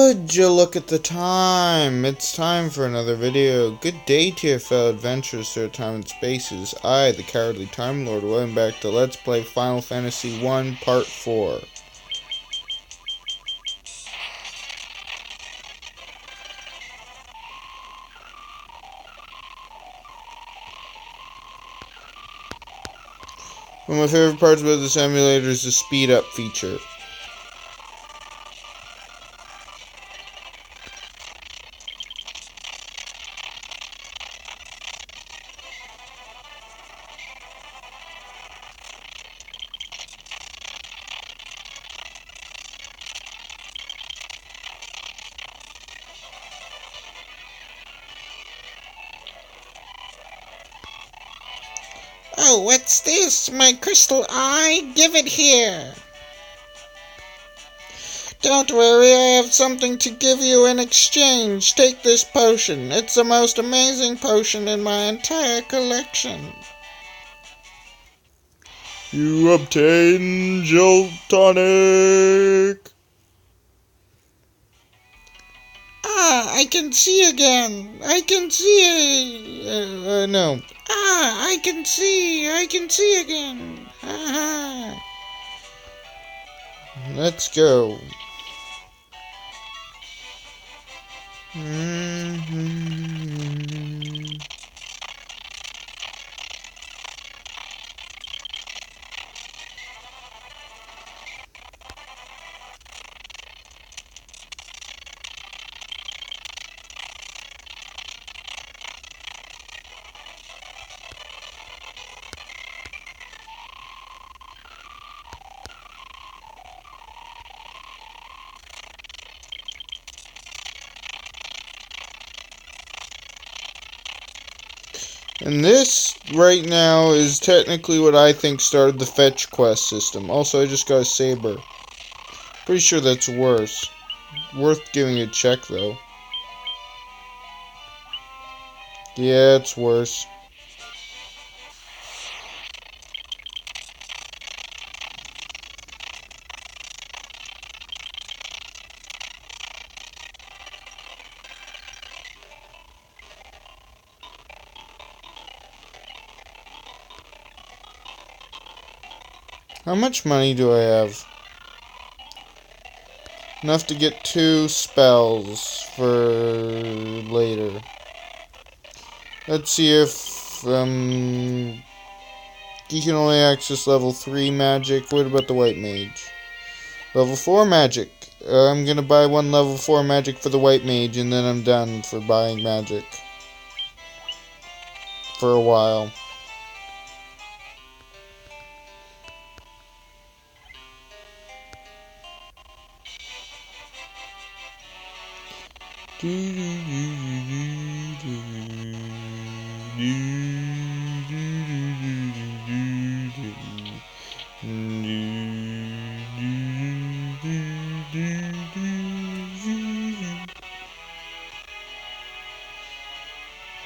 Would you look at the time? It's time for another video. Good day to your fellow adventurers through time and spaces. I, the cowardly Timelord, welcome back to Let's Play Final Fantasy 1 Part 4. One of my favorite parts about this emulator is the speed up feature. Oh, what's this? My crystal eye? Give it here. Don't worry, I have something to give you in exchange. Take this potion. It's the most amazing potion in my entire collection. You obtain Jolt Tonic! Ah, I can see again. I can see. No. Ah, I can see again. Ha Let's go. And this, right now, is technically what I think started the fetch quest system. Also, I just got a saber. Pretty sure that's worse. Worth giving a check, though. Yeah, it's worse. How much money do I have? Enough to get 2 spells for later. Let's see if you can only access level 3 magic. What about the white mage? Level 4 magic. I'm gonna buy 1 level 4 magic for the white mage, and then I'm done for buying magic. For a while.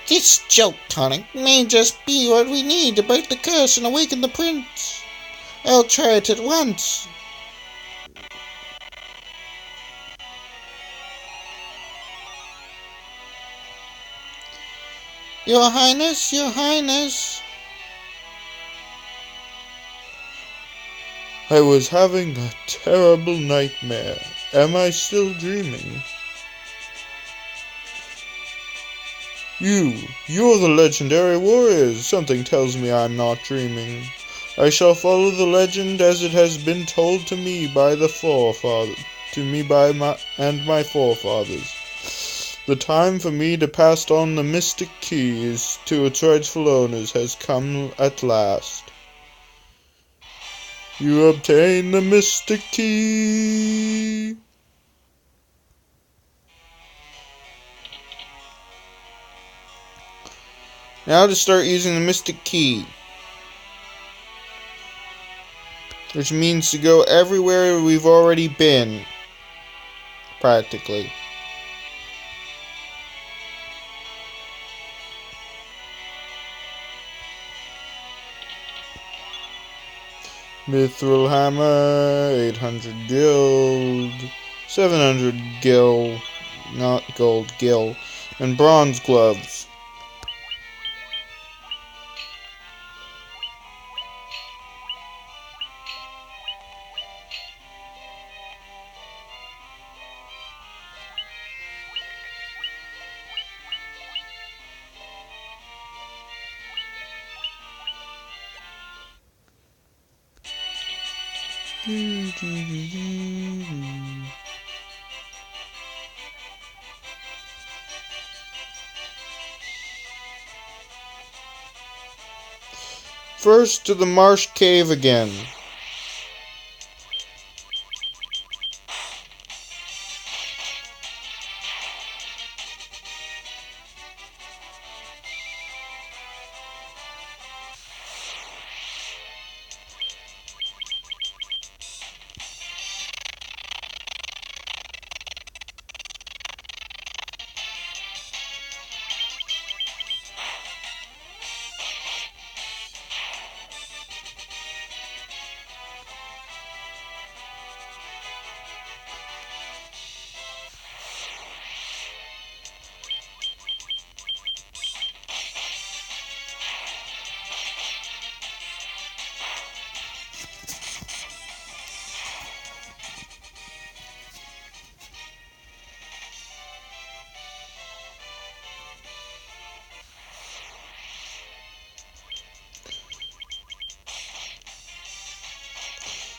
This jolt tonic may just be what we need to break the curse and awaken the prince. I'll try it at once. Your Highness, Your Highness. I was having a terrible nightmare. Am I still dreaming? You're the legendary warriors. Something tells me I'm not dreaming. I shall follow the legend as it has been told to me by my forefathers. The time for me to pass on the mystic keys to its rightful owners has come at last. You obtain the mystic key. Now to start using the mystic key, which means to go everywhere we've already been, practically. Mithril hammer, 800 gold, 700 gil, not gold, gil, and bronze gloves. First to the marsh cave again.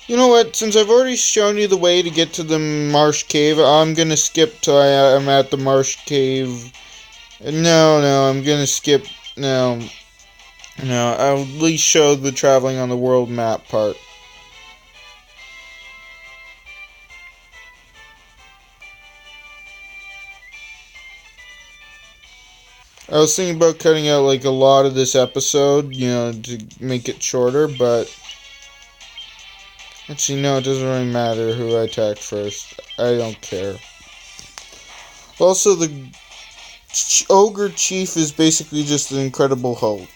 You know what, since I've already shown you the way to get to the marsh cave, I'm gonna skip till I'm at the marsh cave. No, I'm gonna skip, no, I'll at least show the traveling on the world map part. I was thinking about cutting out like a lot of this episode, to make it shorter, but actually, no, it doesn't really matter who I attack first. I don't care. Also, the Ogre Chief is basically just the Incredible Hulk.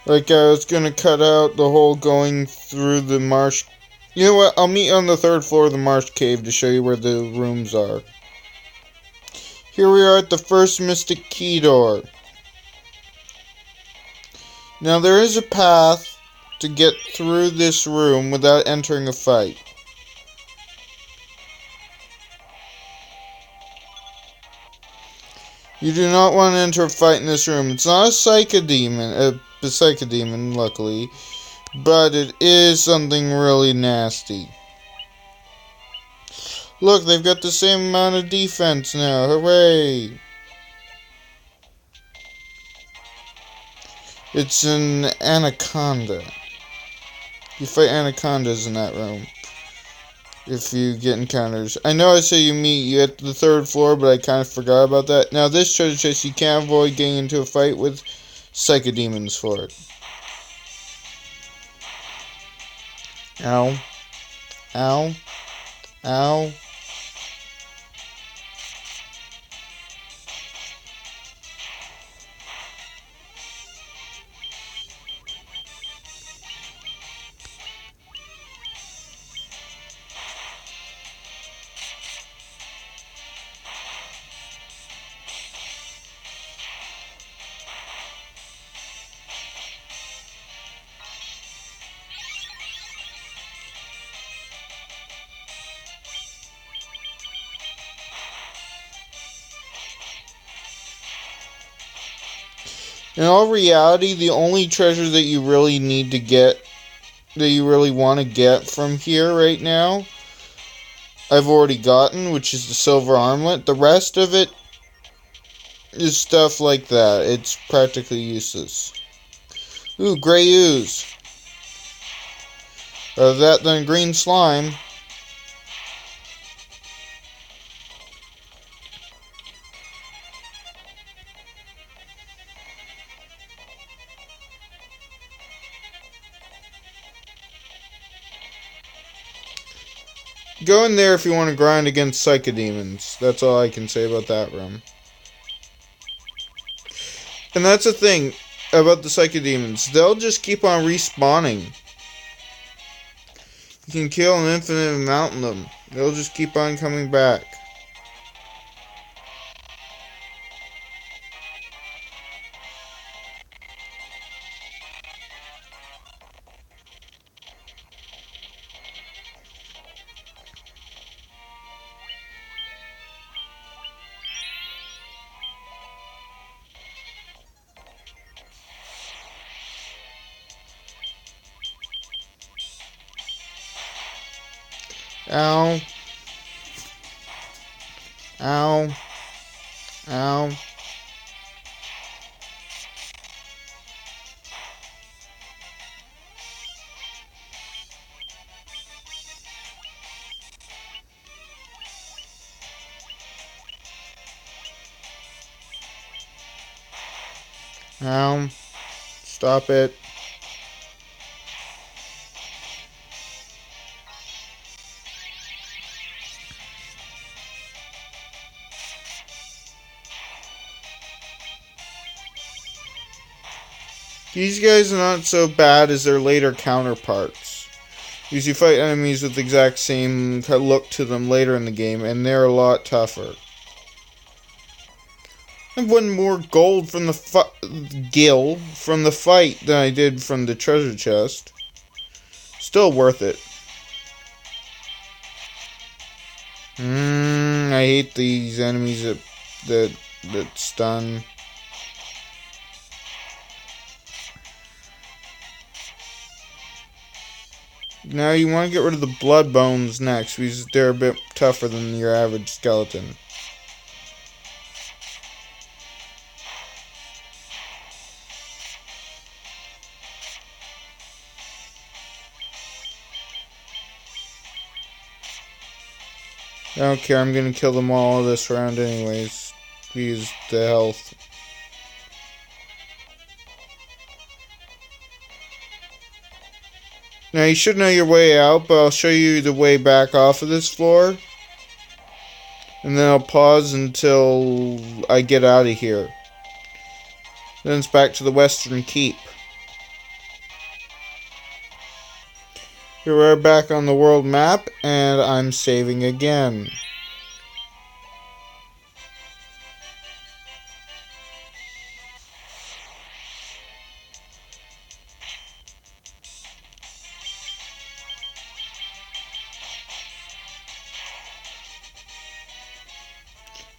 Like, I was gonna cut out the whole going through the marsh. You know what? I'll meet you on the 3rd floor of the marsh cave to show you where the rooms are. Here we are at the first Mystic Key door. Now, there is a path to get through this room without entering a fight. You do not want to enter a fight in this room. It's not a psychodemon, luckily, but it is something really nasty. Look, they've got the same amount of defense now. Hooray! It's an anaconda. You fight anacondas in that room if you get encounters. I know I say you meet you at the 3rd floor, but I kind of forgot about that. Now, this treasure chest, you can't avoid getting into a fight with psychodemons for it. Ow. Ow. Ow. In all reality, the only treasure that you really need to get, that you really want to get from here right now, I've already gotten, which is the silver armlet. The rest of it is stuff like that. It's practically useless. Ooh, gray ooze. Rather that than green slime. Go in there if you want to grind against Psychodemons. That's all I can say about that room. And that's the thing about the Psychodemons. They'll just keep on respawning. You can kill an infinite amount of them. They'll just keep on coming back. Ow. Ow. Ow. Ow. Stop it. These guys are not so bad as their later counterparts. Because you fight enemies with the exact same look to them later in the game, and they're a lot tougher. I've won more gold from the gil from the fight than I did from the treasure chest. Still worth it. I hate these enemies that stun. Now you want to get rid of the blood bones next, because they're a bit tougher than your average skeleton. I don't care, I'm gonna kill them all this round anyways. Use the health. Now you should know your way out, but I'll show you the way back off of this floor. And then I'll pause until I get out of here. Then it's back to the Western Keep. Here we're back on the world map, and I'm saving again.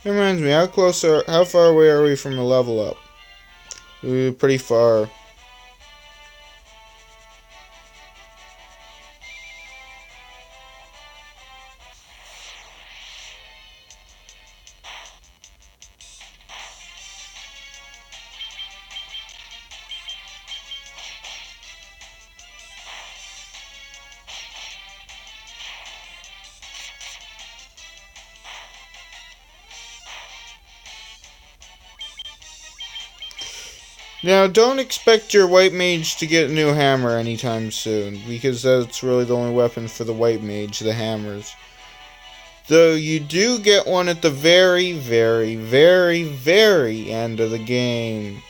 It reminds me, how far away are we from a level up? We're pretty far. Now, don't expect your white mage to get a new hammer anytime soon, because that's really the only weapon for the white mage, the hammers. Though you do get one at the very, very, very, very end of the game.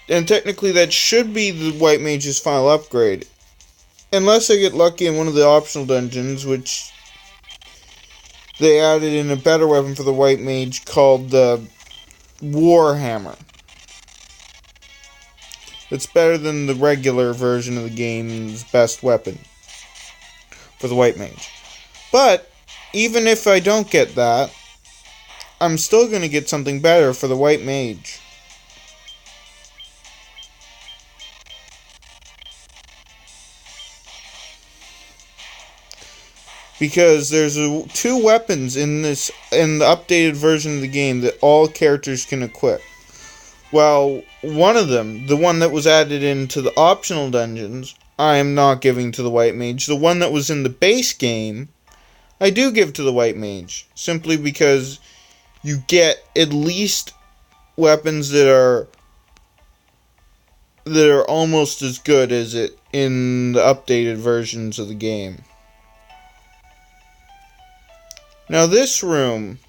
And technically that should be the white mage's final upgrade. Unless I get lucky in one of the optional dungeons, which they added in a better weapon for the white mage called the Warhammer. It's better than the regular version of the game's best weapon for the white mage. But even if I don't get that, I'm still going to get something better for the white mage. Because there's two weapons in the updated version of the game that all characters can equip. Well, one of them, the one that was added into the optional dungeons, I am not giving to the white mage. The one that was in the base game, I do give to the white mage. Simply because you get at least weapons that are almost as good as it in the updated versions of the game. Now this room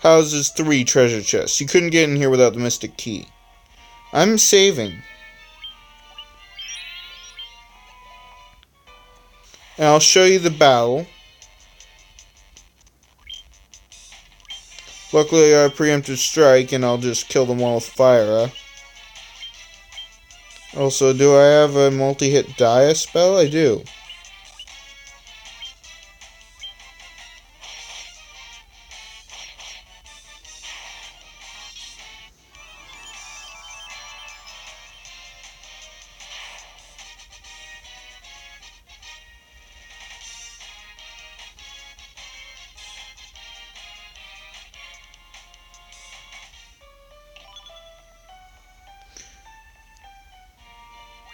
houses 3 treasure chests. You couldn't get in here without the mystic key. I'm saving. And I'll show you the battle. Luckily I preempted strike and I'll just kill them all with fire. Also, do I have a multi-hit Dia spell? I do.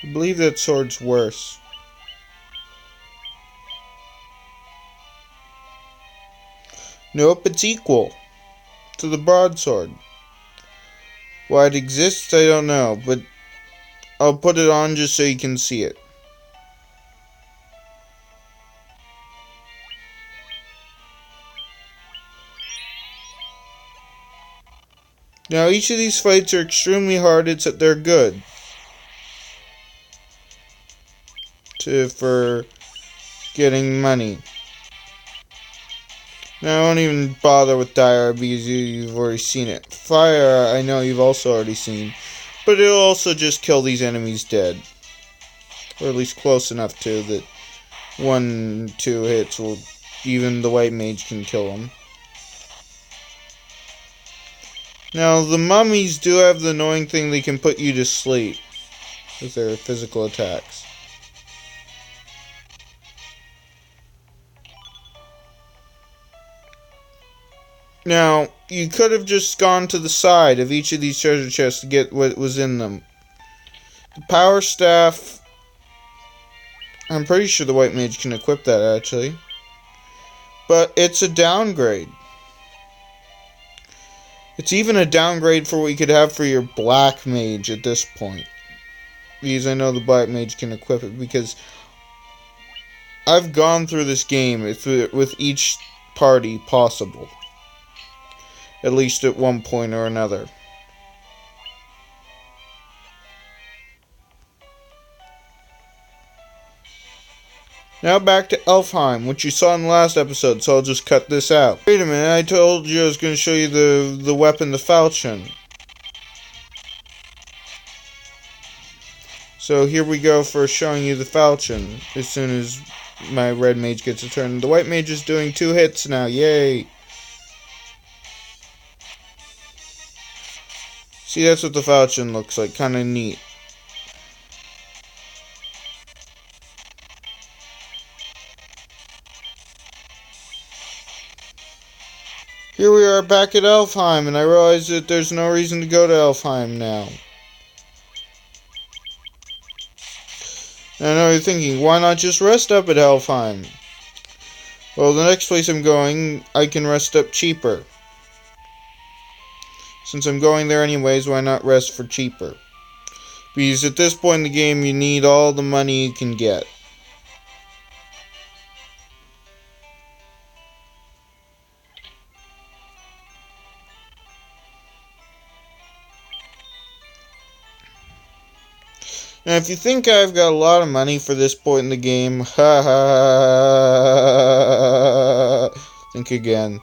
I believe that sword's worse. Nope, it's equal to the broadsword. Why it exists, I don't know, but I'll put it on just so you can see it. Now, each of these fights are extremely hard, except they're good. For getting money. Now, I won't even bother with Dire because you've already seen it. Fire, I know you've also already seen. But it'll also just kill these enemies dead. Or at least close enough to that 1-2 hits will... Even the white mage can kill them. Now, the mummies do have the annoying thing they can put you to sleep with their physical attacks. Now, you could have just gone to the side of each of these treasure chests to get what was in them. The power staff... I'm pretty sure the white mage can equip that, actually. But it's a downgrade. It's even a downgrade for what you could have for your black mage at this point. Because I know the black mage can equip it, because I've gone through this game with each party possible. At least at one point or another. Now back to Elfheim, which you saw in the last episode, so I'll just cut this out. Wait a minute, I told you I was going to show you the weapon, the falchion. So here we go for showing you the falchion, as soon as my red mage gets a turn. The white mage is doing 2 hits now, yay! See, that's what the falchion looks like, kinda neat. Here we are back at Elfheim, and I realize that there's no reason to go to Elfheim now. I know you're thinking, why not just rest up at Elfheim? Well, the next place I'm going, I can rest up cheaper. Since I'm going there anyways, why not rest for cheaper? Because at this point in the game, you need all the money you can get. Now, if you think I've got a lot of money for this point in the game, ha ha, think again.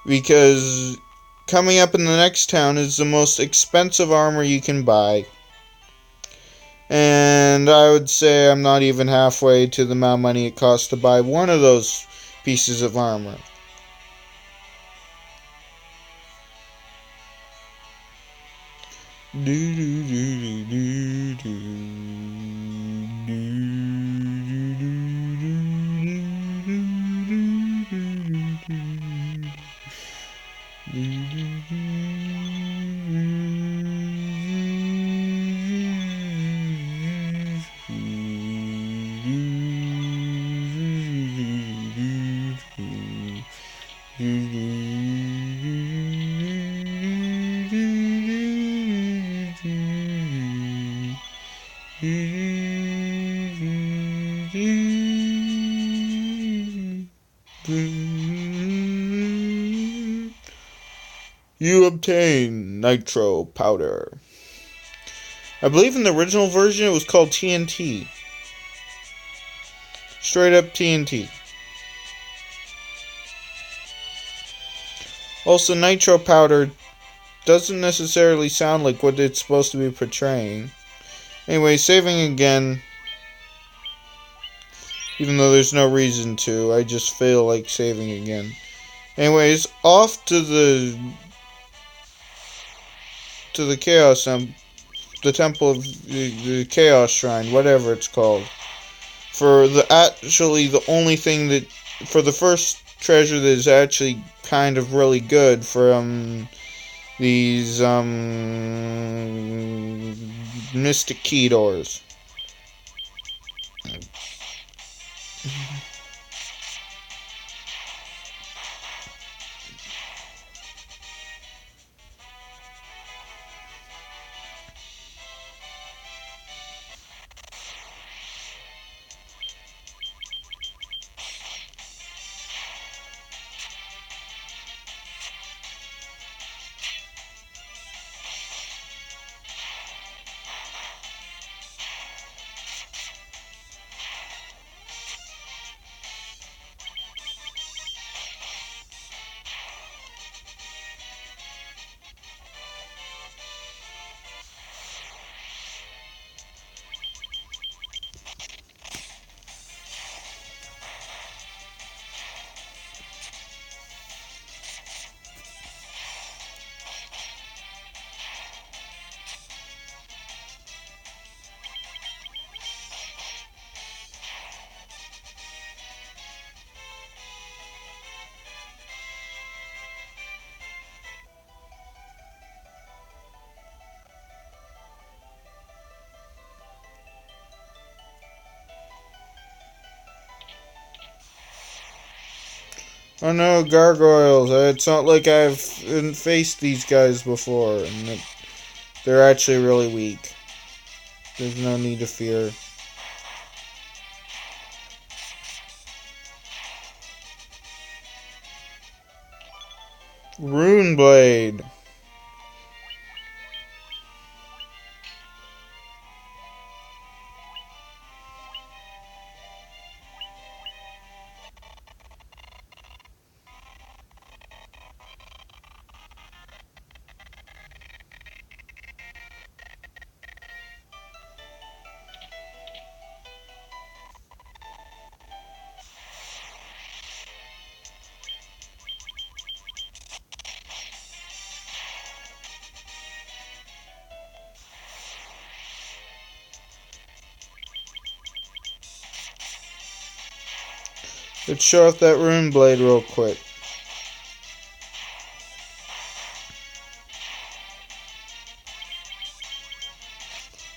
Because coming up in the next town is the most expensive armor you can buy. And I would say I'm not even halfway to the amount of money it costs to buy one of those pieces of armor. You obtain nitro powder. I believe in the original version it was called TNT. Straight up TNT. Also, nitro powder doesn't necessarily sound like what it's supposed to be portraying. Anyway, saving again. Even though there's no reason to, I just feel like saving again. Anyways, off to the chaos the temple of the chaos shrine, whatever it's called. For the only thing that, for the first treasure that is actually kind of really good from these mystic key doors. Oh no, gargoyles. It's not like I've faced these guys before, and they're actually really weak. There's no need to fear. Rune Blade. Let's show off that Rune Blade real quick.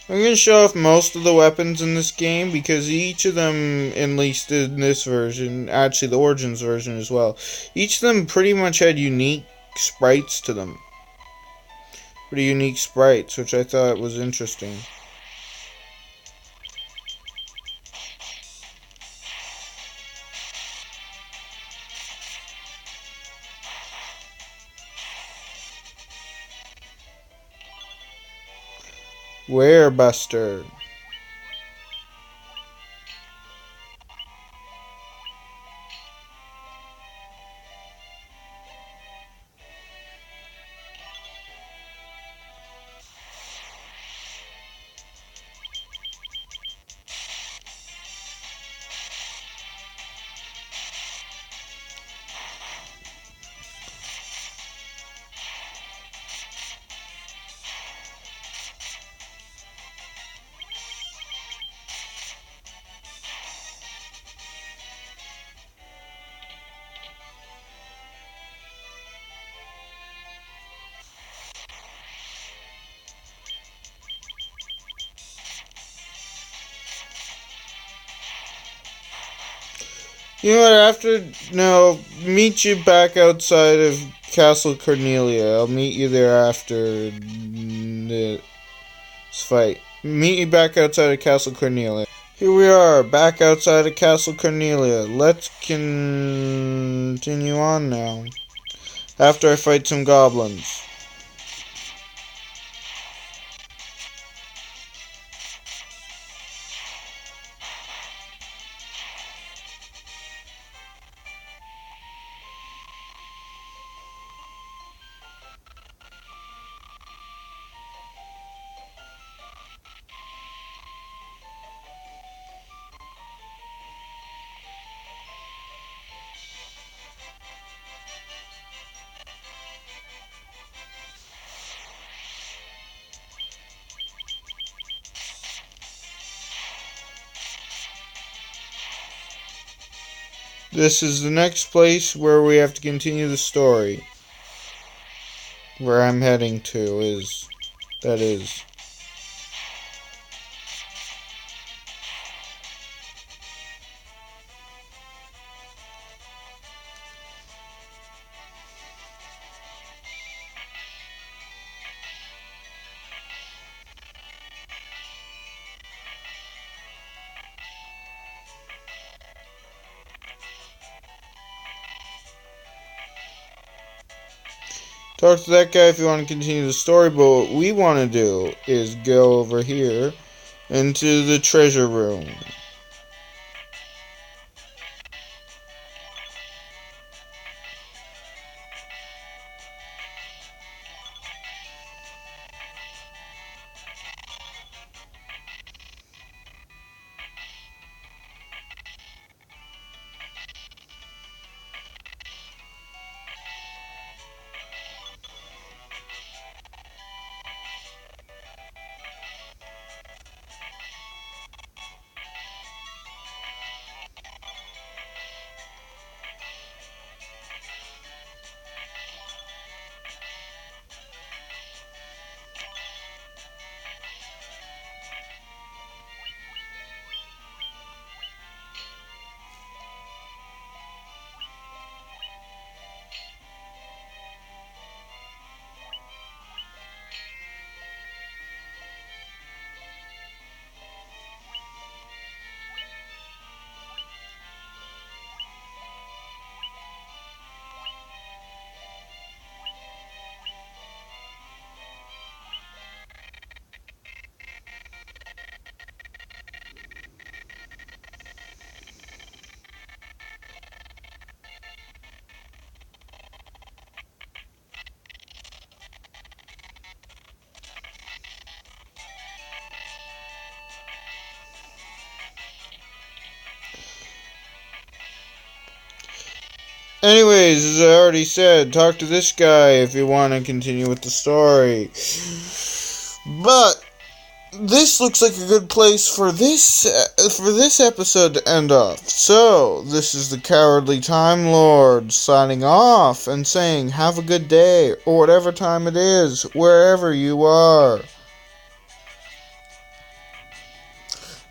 I'm going to show off most of the weapons in this game because each of them, at least in this version, actually the Origins version as well, each of them pretty much had unique sprites to them. Pretty unique sprites, which I thought was interesting. Werebuster. You know what, meet you back outside of Castle Cornelia. I'll meet you there after this fight. Meet you back outside of Castle Cornelia. Here we are, back outside of Castle Cornelia. Let's continue on now. after I fight some goblins. This is the next place where we have to continue the story. Where I'm heading to is... that is... talk to that guy if you want to continue the story, but what we want to do is go over here into the treasure room. Anyways, as I already said, talk to this guy if you want to continue with the story. But this looks like a good place for this episode to end off. So, this is the Cowardly Timelord signing off and saying have a good day, or whatever time it is, wherever you are.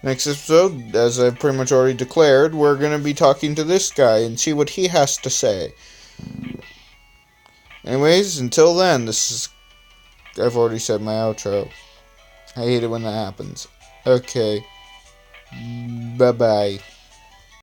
Next episode, as I've pretty much already declared, we're going to be talking to this guy and see what he has to say. Anyways, until then, I've already said my outro. I hate it when that happens. Okay. Bye-bye.